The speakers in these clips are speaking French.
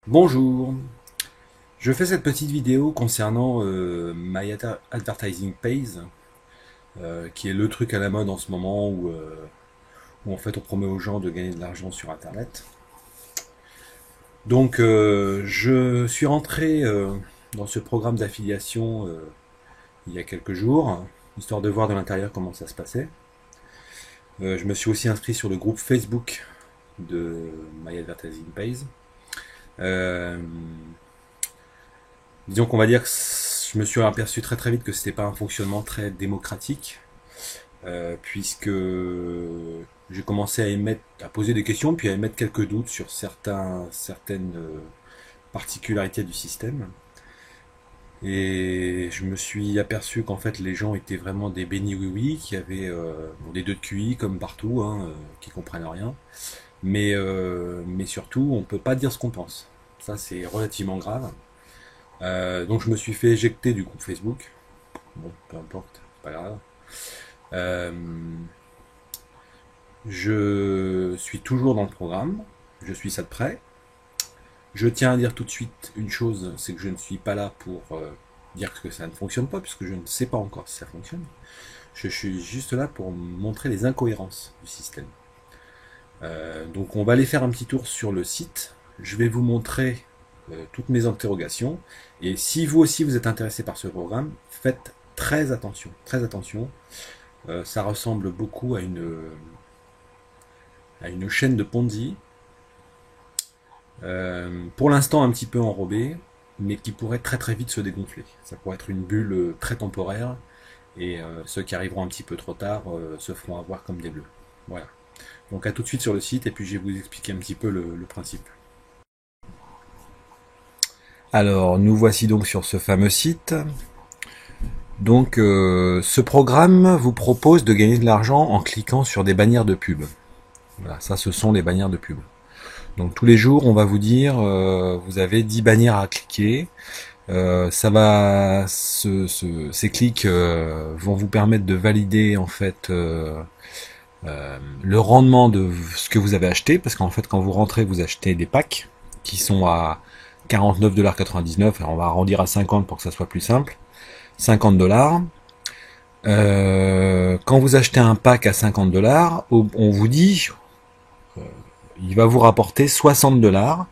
Bonjour, je fais cette petite vidéo concernant Advertising Pays, qui est le truc à la mode en ce moment où en fait on promet aux gens de gagner de l'argent sur Internet. Donc je suis rentré dans ce programme d'affiliation il y a quelques jours, histoire de voir de l'intérieur comment ça se passait. Je me suis aussi inscrit sur le groupe Facebook de My Advertising Pays. Euh, Disons qu'on va dire que je me suis aperçu très très vite que c'était pas un fonctionnement très démocratique, puisque j'ai commencé à poser des questions, puis à émettre quelques doutes sur certaines particularités du système. Et je me suis aperçu qu'en fait les gens étaient vraiment des bénis oui-oui, qui avaient des deux de QI comme partout, hein, qui comprennent rien. Mais surtout, on peut pas dire ce qu'on pense. Ça, c'est relativement grave. Donc je me suis fait éjecter du groupe Facebook. Bon, peu importe, c'est pas grave. Euh, je suis toujours dans le programme. Je suis ça de près. Je tiens à dire tout de suite une chose, c'est que je ne suis pas là pour dire que ça ne fonctionne pas, puisque je ne sais pas encore si ça fonctionne. Je suis juste là pour montrer les incohérences du système. Donc on va aller faire un petit tour sur le site. Je vais vous montrer toutes mes interrogations. Et si vous aussi vous êtes intéressé par ce programme, faites très attention. Très attention. Ça ressemble beaucoup à une chaîne de Ponzi. Pour l'instant un petit peu enrobée, mais qui pourrait très très vite se dégonfler. Ça pourrait être une bulle très temporaire. Et ceux qui arriveront un petit peu trop tard se feront avoir comme des bleus. Voilà. Donc à tout de suite sur le site et puis je vais vous expliquer un petit peu le principe. Alors, nous voici donc sur ce fameux site. Donc, ce programme vous propose de gagner de l'argent en cliquant sur des bannières de pub. Voilà, ça, ce sont les bannières de pub. Donc, tous les jours, on va vous dire, vous avez 10 bannières à cliquer. Ces clics vont vous permettre de valider en fait le rendement de ce que vous avez acheté, parce qu'en fait, quand vous rentrez, vous achetez des packs qui sont à 49,99 $. Alors on va arrondir à 50 pour que ça soit plus simple. 50 $. Quand vous achetez un pack à 50 $, on vous dit il va vous rapporter 60 $.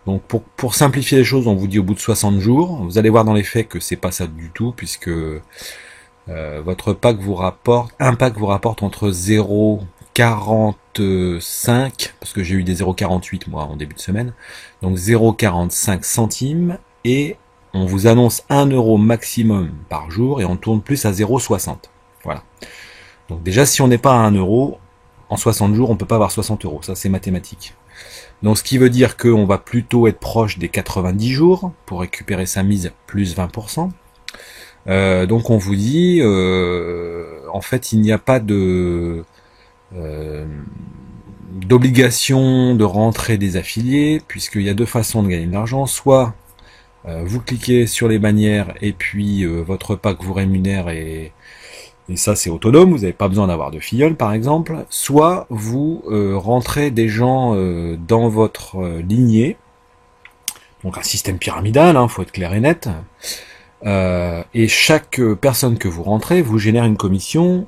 Donc pour simplifier les choses, on vous dit au bout de 60 jours. Vous allez voir dans les faits que c'est pas ça du tout, puisque votre pack vous rapporte, un pack vous rapporte entre 0,45, parce que j'ai eu des 0,48 moi en début de semaine, donc 0,45 centimes, et on vous annonce 1 euro maximum par jour, et on tourne plus à 0,60. Voilà. Donc déjà, si on n'est pas à 1 euro, en 60 jours, on peut pas avoir 60 euros, ça c'est mathématique. Donc ce qui veut dire qu'on va plutôt être proche des 90 jours pour récupérer sa mise plus 20%. Donc on vous dit, en fait, il n'y a pas d'obligation de rentrer des affiliés, puisqu'il y a deux façons de gagner de l'argent. Soit vous cliquez sur les bannières et puis votre pack vous rémunère et ça c'est autonome, vous n'avez pas besoin d'avoir de filleul par exemple. Soit vous rentrez des gens dans votre lignée, donc un système pyramidal, faut être clair et net. Et chaque personne que vous rentrez vous génère une commission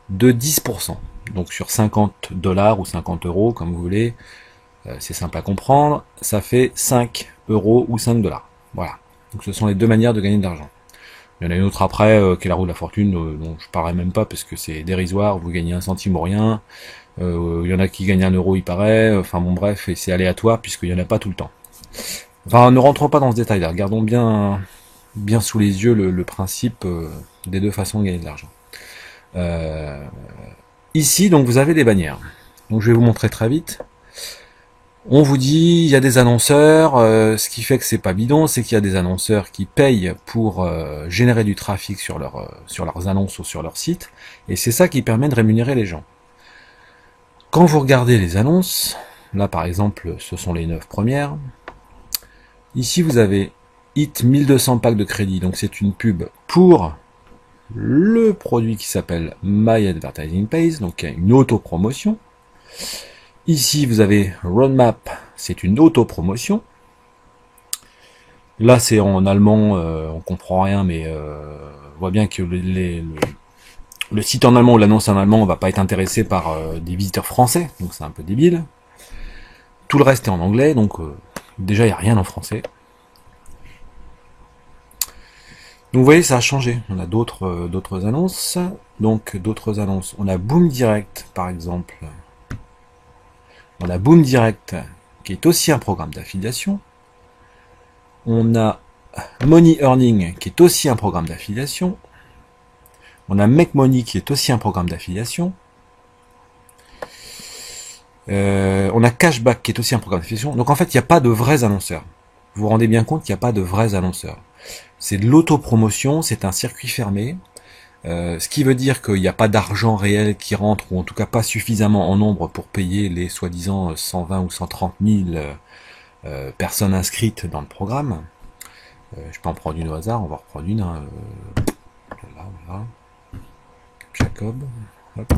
de 10%. Donc sur 50 $ ou 50 euros, comme vous voulez, c'est simple à comprendre, ça fait 5 euros ou 5 $. Voilà. Donc ce sont les deux manières de gagner de l'argent. Il y en a une autre après, qui est la roue de la fortune, dont je parlerai même pas parce que c'est dérisoire, vous gagnez un centime ou rien. Il y en a qui gagnent 1 euro, il paraît. Enfin bon bref, et c'est aléatoire puisqu'il y en a pas tout le temps. Enfin, ne rentrons pas dans ce détail-là. Regardons bien sous les yeux le principe des deux façons de gagner de l'argent. Ici, donc, vous avez des bannières. Donc, je vais vous montrer très vite. On vous dit, il y a des annonceurs. Ce qui fait que c'est pas bidon, c'est qu'il y a des annonceurs qui payent pour générer du trafic sur leurs annonces ou sur leur site. Et c'est ça qui permet de rémunérer les gens. Quand vous regardez les annonces, là par exemple, ce sont les 9 premières. Ici, vous avez Hit 1200 packs de crédit. Donc, c'est une pub pour le produit qui s'appelle My Advertising Pays, donc une auto-promotion. Ici, vous avez Roadmap, c'est une auto-promotion. Là, c'est en allemand, on comprend rien, mais on voit bien que le site en allemand ou l'annonce en allemand, on va pas être intéressé par des visiteurs français, donc c'est un peu débile. Tout le reste est en anglais, donc déjà il n'y a rien en français. Donc vous voyez, ça a changé. On a d'autres annonces. Donc d'autres annonces. On a Boom Direct, par exemple. On a Boom Direct, qui est aussi un programme d'affiliation. On a Money Earning, qui est aussi un programme d'affiliation. On a Make Money, qui est aussi un programme d'affiliation. On a Cashback, qui est aussi un programme d'affiliation. Donc en fait, il n'y a pas de vrais annonceurs. Vous vous rendez bien compte qu'il n'y a pas de vrais annonceurs. C'est de l'autopromotion, c'est un circuit fermé. Ce qui veut dire qu'il n'y a pas d'argent réel qui rentre, ou en tout cas pas suffisamment en nombre pour payer les soi-disant 120 ou 130 000 personnes inscrites dans le programme. Je peux en prendre une au hasard, on va reprendre une. Voilà. Jacob. Hop.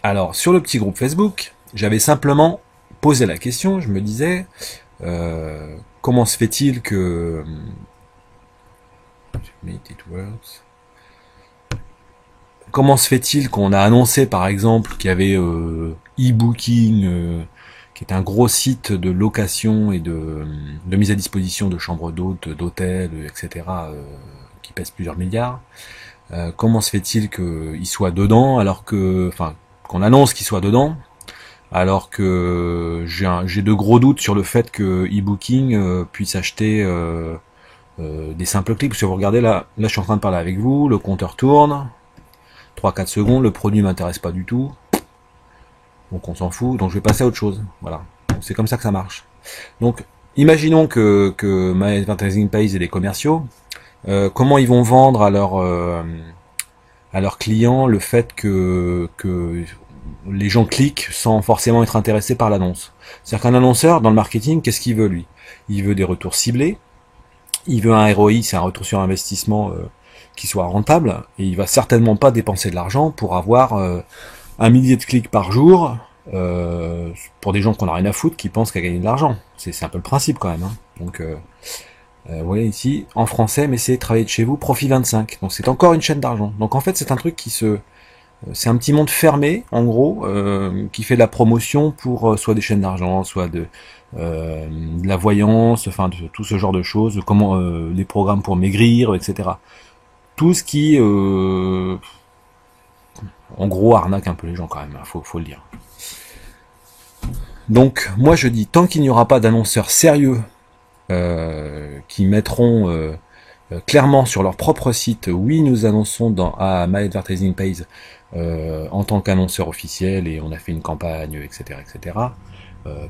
Alors, sur le petit groupe Facebook, j'avais simplement posé la question, je me disais, comment se fait-il que... Comment se fait-il qu'on a annoncé par exemple qu'il y avait eBooking, qui est un gros site de location et de mise à disposition de chambres d'hôtes, d'hôtels, etc., qui pèse plusieurs milliards. Comment se fait-il qu'il soit dedans alors que, enfin, qu'on annonce qu'il soit dedans, alors que j'ai de gros doutes sur le fait que eBooking puisse acheter des simples clics. Parce que vous regardez là, je suis en train de parler avec vous, le compteur tourne, 3-4 secondes, le produit m'intéresse pas du tout, donc on s'en fout, donc je vais passer à autre chose. Voilà, c'est comme ça que ça marche. Donc imaginons que My Advertising Page et des commerciaux, comment ils vont vendre à leurs clients le fait que les gens cliquent sans forcément être intéressés par l'annonce. C'est-à-dire qu'un annonceur, dans le marketing, qu'est-ce qu'il veut lui? Il veut des retours ciblés, il veut un ROI, c'est un retour sur investissement qui soit rentable, et il va certainement pas dépenser de l'argent pour avoir 1 millier de clics par jour pour des gens qu'on a rien à foutre, qui pensent qu'à gagner de l'argent. C'est un peu le principe quand même. Hein. Donc vous voyez ici, en français, mais c'est travailler de chez vous, profit 25. Donc c'est encore une chaîne d'argent. Donc en fait c'est un truc c'est un petit monde fermé, en gros, qui fait de la promotion pour soit des chaînes d'argent, soit de la voyance, enfin de tout ce genre de choses, comment les programmes pour maigrir, etc. Tout ce qui, en gros, arnaque un peu les gens quand même, faut le dire. Donc moi je dis, tant qu'il n'y aura pas d'annonceurs sérieux qui mettront clairement sur leur propre site, oui nous annonçons à My Advertising Page en tant qu'annonceur officiel et on a fait une campagne, etc., etc.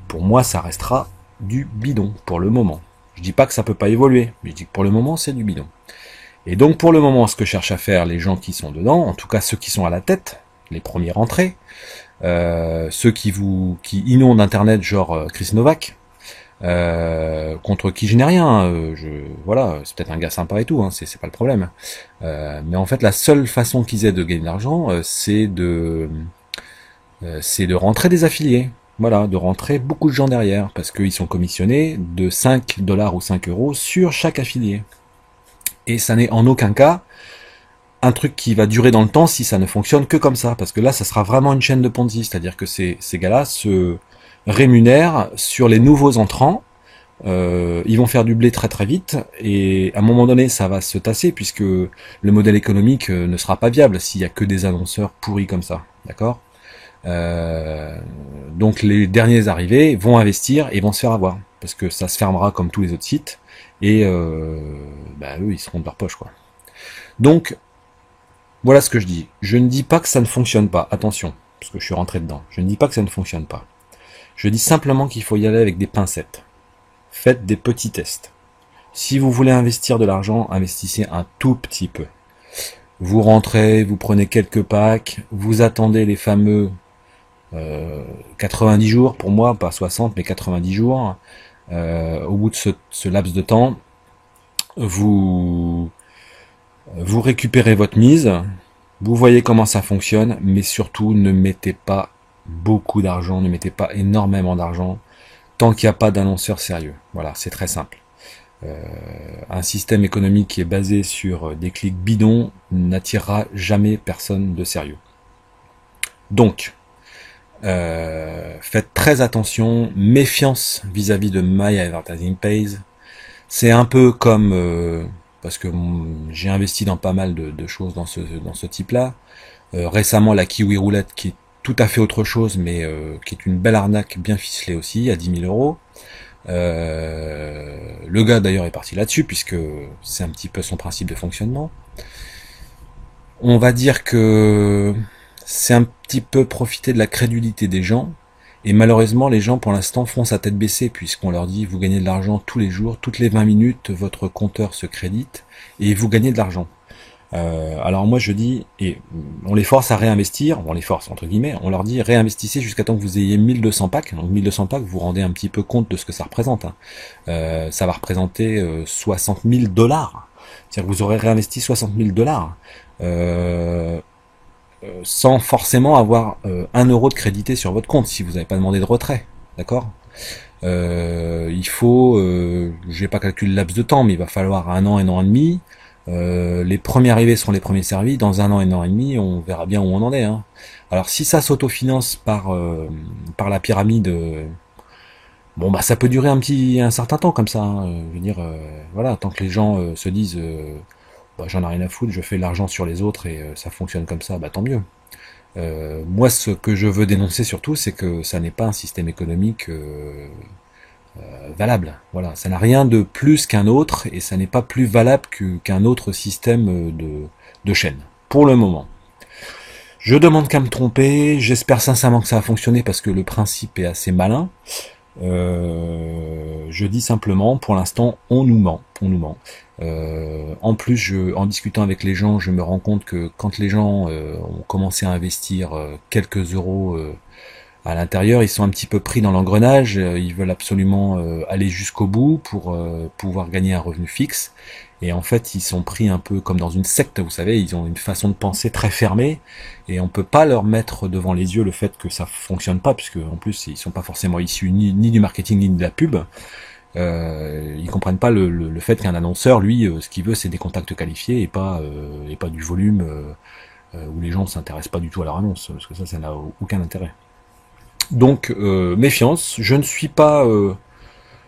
Pour moi, ça restera du bidon pour le moment. Je dis pas que ça peut pas évoluer, mais je dis que pour le moment, c'est du bidon. Et donc pour le moment, ce que cherchent à faire les gens qui sont dedans, en tout cas ceux qui sont à la tête, les premiers rentrés, ceux qui inondent Internet, genre Chris Novak, contre qui je n'ai rien, voilà, c'est peut-être un gars sympa et tout, hein, c'est pas le problème. Mais en fait, la seule façon qu'ils aient de gagner de l'argent, c'est de rentrer des affiliés. Voilà, de rentrer beaucoup de gens derrière, parce qu'ils sont commissionnés de 5$ ou 5 € sur chaque affilié. Et ça n'est en aucun cas un truc qui va durer dans le temps si ça ne fonctionne que comme ça, parce que là, ça sera vraiment une chaîne de Ponzi, c'est-à-dire que ces gars-là se rémunèrent sur les nouveaux entrants, ils vont faire du blé très très vite, et à un moment donné, ça va se tasser, puisque le modèle économique ne sera pas viable s'il y a que des annonceurs pourris comme ça, d'accord ? Donc les derniers arrivés vont investir et vont se faire avoir, parce que ça se fermera comme tous les autres sites, et eux ils seront de leur poche, quoi. Donc voilà ce que je dis. Je ne dis pas que ça ne fonctionne pas, attention, parce que je suis rentré dedans. Je ne dis pas que ça ne fonctionne pas. Je dis simplement qu'il faut y aller avec des pincettes. Faites des petits tests. Si vous voulez investir de l'argent, investissez un tout petit peu. Vous rentrez, vous prenez quelques packs, vous attendez les fameux 90 jours, pour moi, pas 60, mais 90 jours. Au bout de ce laps de temps, vous récupérez votre mise, vous voyez comment ça fonctionne, mais surtout ne mettez pas beaucoup d'argent, ne mettez pas énormément d'argent. tant qu'il n'y a pas d'annonceurs sérieux. Voilà, c'est très simple. Un système économique qui est basé sur des clics bidons n'attirera jamais personne de sérieux. Donc, faites très attention, méfiance vis-à-vis de My Advertising Pays. C'est un peu comme, parce que j'ai investi dans pas mal de choses dans ce type-là. Récemment, la Kiwi Roulette, qui est tout à fait autre chose, mais qui est une belle arnaque bien ficelée aussi, à 10 000 €. Le gars d'ailleurs est parti là-dessus, puisque c'est un petit peu son principe de fonctionnement. On va dire que c'est un petit peu profiter de la crédulité des gens, et malheureusement les gens pour l'instant font sa tête baissée, puisqu'on leur dit vous gagnez de l'argent tous les jours, toutes les 20 minutes votre compteur se crédite, et vous gagnez de l'argent. Alors moi je dis, et on les force à réinvestir, on les force entre guillemets, on leur dit réinvestissez jusqu'à temps que vous ayez 1200 packs, donc 1200 packs, vous vous rendez un petit peu compte de ce que ça représente. Ça va représenter 60 000 $, c'est-à-dire que vous aurez réinvesti 60 000 $, sans forcément avoir 1 euro de crédité sur votre compte, si vous n'avez pas demandé de retrait, d'accord. Il faut, j'ai pas calculé le laps de temps, mais il va falloir 1 an, 1 an et demi. Les premiers arrivés seront les premiers servis. Dans 1 an, 1 an et demi, on verra bien où on en est. Alors si ça s'autofinance par la pyramide, bon bah ça peut durer un certain temps comme ça. Je veux dire, voilà, tant que les gens se disent, bah, j'en ai rien à foutre, je fais de l'argent sur les autres et ça fonctionne comme ça, bah tant mieux. Moi, ce que je veux dénoncer surtout, c'est que ça n'est pas un système économique valable. Voilà, ça n'a rien de plus qu'un autre et ça n'est pas plus valable qu'un autre système de chaîne. Pour le moment. Je demande qu'à me tromper, j'espère sincèrement que ça va fonctionner parce que le principe est assez malin. Je dis simplement, pour l'instant, on nous ment. En plus, en discutant avec les gens, je me rends compte que quand les gens ont commencé à investir quelques euros à l'intérieur, ils sont un petit peu pris dans l'engrenage, ils veulent absolument aller jusqu'au bout pour pouvoir gagner un revenu fixe. Et en fait, ils sont pris un peu comme dans une secte, vous savez, ils ont une façon de penser très fermée, et on peut pas leur mettre devant les yeux le fait que ça fonctionne pas, puisque en plus, ils sont pas forcément issus ni du marketing ni de la pub. Ils comprennent pas le fait qu'un annonceur, lui, ce qu'il veut, c'est des contacts qualifiés et pas du volume où les gens s'intéressent pas du tout à leur annonce, parce que ça n'a aucun intérêt. Donc méfiance, je ne suis pas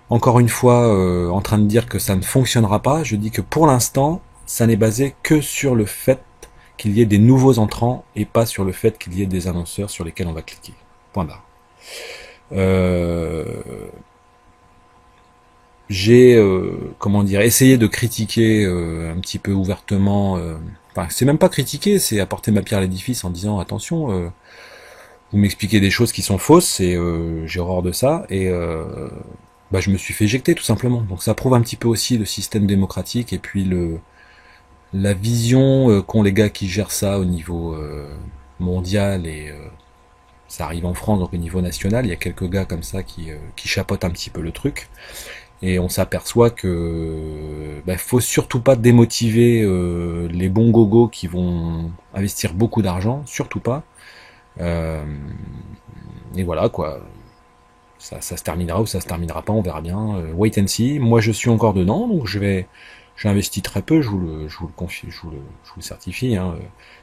encore une fois en train de dire que ça ne fonctionnera pas, je dis que pour l'instant ça n'est basé que sur le fait qu'il y ait des nouveaux entrants et pas sur le fait qu'il y ait des annonceurs sur lesquels on va cliquer. Point barre. J'ai comment dire, essayé de critiquer un petit peu ouvertement, enfin c'est même pas critiquer, c'est apporter ma pierre à l'édifice en disant attention, vous m'expliquez des choses qui sont fausses et j'ai horreur de ça, et bah, je me suis fait éjecter tout simplement. Donc ça prouve un petit peu aussi le système démocratique et puis la vision qu'ont les gars qui gèrent ça au niveau mondial, et ça arrive en France, donc au niveau national, il y a quelques gars comme ça qui chapeautent un petit peu le truc, et on s'aperçoit que bah, faut surtout pas démotiver les bons gogos qui vont investir beaucoup d'argent, surtout pas. Et voilà quoi, ça se terminera ou ça se terminera pas, on verra bien. Wait and see. Moi je suis encore dedans, donc j'ai investi très peu, je vous le confie, je vous le certifie,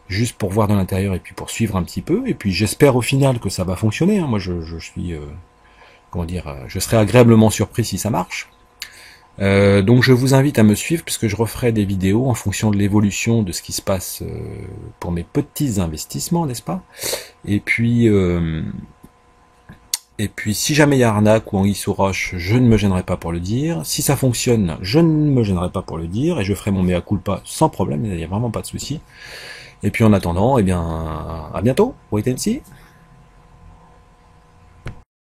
juste pour voir dans l'intérieur et puis pour suivre un petit peu, et puis j'espère au final que ça va fonctionner. Moi je suis comment dire, je serai agréablement surpris si ça marche. Donc je vous invite à me suivre puisque je referai des vidéos en fonction de l'évolution de ce qui se passe pour mes petits investissements, n'est-ce pas? Et puis si jamais il y a arnaque ou anguille sous roche, je ne me gênerai pas pour le dire. Si ça fonctionne, je ne me gênerai pas pour le dire et je ferai mon mea culpa sans problème, il n'y a vraiment pas de souci. Et puis en attendant, eh bien, à bientôt, wait and see.